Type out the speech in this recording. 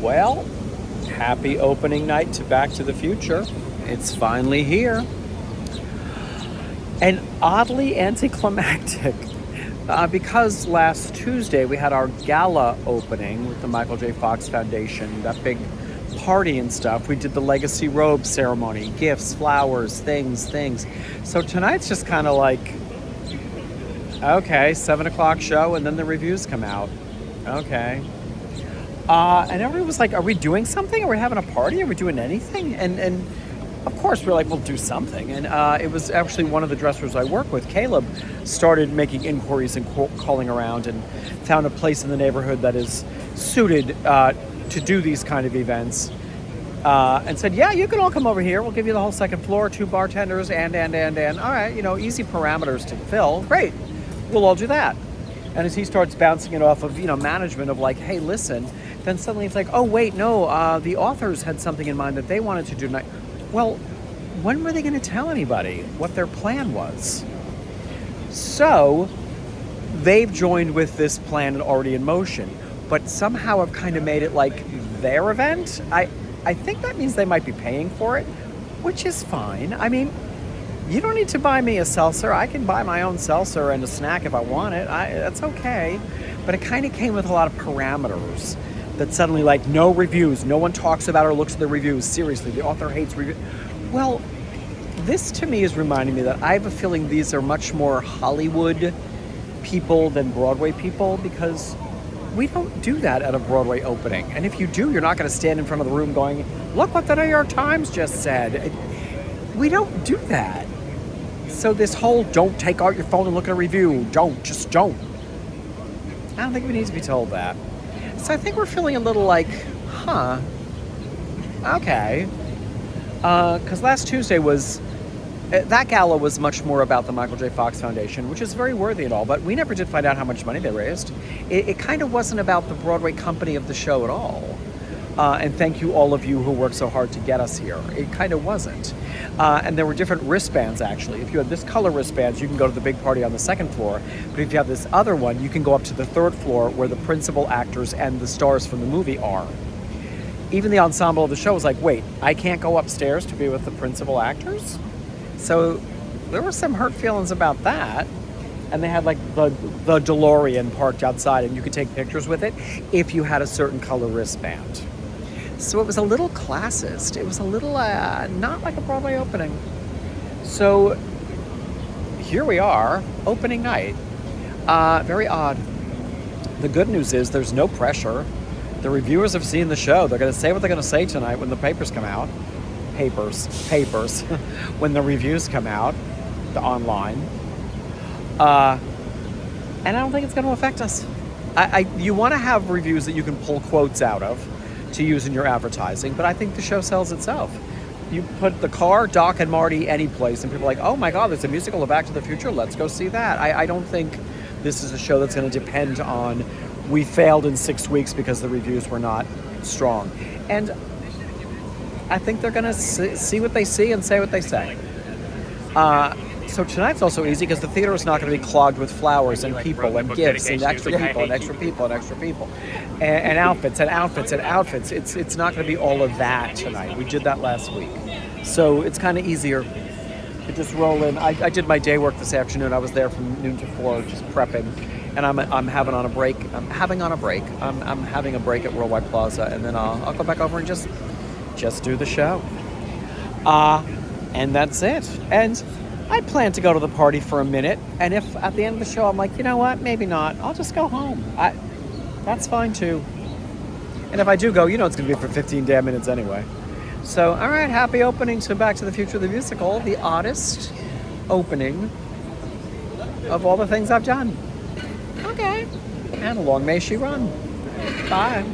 Well, happy opening night to Back to the Future. It's finally here. And oddly anticlimactic because last Tuesday we had our gala opening with the Michael J. Fox Foundation, that big party and stuff. We did the legacy robe ceremony, gifts, flowers, things. So tonight's just kind of like, okay, 7 o'clock show and then the reviews come out. Okay. And everyone was like, are we doing something? Are we having a party? Are we doing anything? And of course, we're like, we'll do something. And it was actually one of the dressers I work with, Caleb, started making inquiries and calling around and found a place in the neighborhood that is suited to do these kind of events. And said, yeah, you can all come over here. We'll give you the whole second floor, 2 bartenders, and. All right, easy parameters to fill. Great. We'll all do that. And as he starts bouncing it off of, management of like, hey, listen, then suddenly it's like, oh, wait, no, the authors had something in mind that they wanted to do tonight. Well, when were they going to tell anybody what their plan was? So they've joined with this plan already in motion, but somehow have kind of made it like their event. I think that means they might be paying for it, which is fine. I mean, you don't need to buy me a seltzer. I can buy my own seltzer and a snack if I want it. That's okay. But it kind of came with a lot of parameters that suddenly, like, no reviews. No one talks about or looks at the reviews. Seriously, the author hates reviews. Well, this to me is reminding me that I have a feeling these are much more Hollywood people than Broadway people, because we don't do that at a Broadway opening. And if you do, you're not going to stand in front of the room going, look what the New York Times just said. We don't do that. So this whole don't take out your phone and look at a review, just don't. I don't think we need to be told that. So I think we're feeling a little like, okay. Because last Tuesday that gala was much more about the Michael J. Fox Foundation, which is very worthy and all, but we never did find out how much money they raised. It kind of wasn't about the Broadway company of the show at all. And thank you all of you who worked so hard to get us here. It kind of wasn't. And there were different wristbands, actually. If you had this color wristbands, you can go to the big party on the second floor. But if you have this other one, you can go up to the third floor where the principal actors and the stars from the movie are. Even the ensemble of the show was like, wait, I can't go upstairs to be with the principal actors? So there were some hurt feelings about that. And they had like the DeLorean parked outside, and you could take pictures with it if you had a certain color wristband. So it was a little classist. It was a little not like a Broadway opening. So here we are, opening night. Very odd. The good news is there's no pressure. The reviewers have seen the show. They're going to say what they're going to say tonight when the papers come out. Papers. When the reviews come out, the online. And I don't think it's going to affect us. You want to have reviews that you can pull quotes out of to use in your advertising, but I think the show sells itself. You put the car, Doc and Marty, any place, and people are like, oh my God, there's a musical of Back to the Future, let's go see that. I don't think this is a show that's going to depend on, we failed in 6 weeks because the reviews were not strong. And I think they're going to see what they see and say what they say. So tonight's also easy because the theater is not going to be clogged with flowers and people and gifts and extra people and extra people and extra people and outfits and outfits and outfits. It's not going to be all of that tonight. We did that last week. So it's kind of easier to just roll in. I did my day work this afternoon. I was there from noon to 4 just prepping, and I'm having a break at Worldwide Plaza, and then I'll go back over and just do the show. And that's it. And I plan to go to the party for a minute, and if at the end of the show I'm like, you know what, maybe not, I'll just go home. That's fine too. And if I do go, it's going to be for 15 damn minutes anyway. So, all right, happy opening to Back to the Future the Musical, the oddest opening of all the things I've done. Okay. And long may she run. Bye.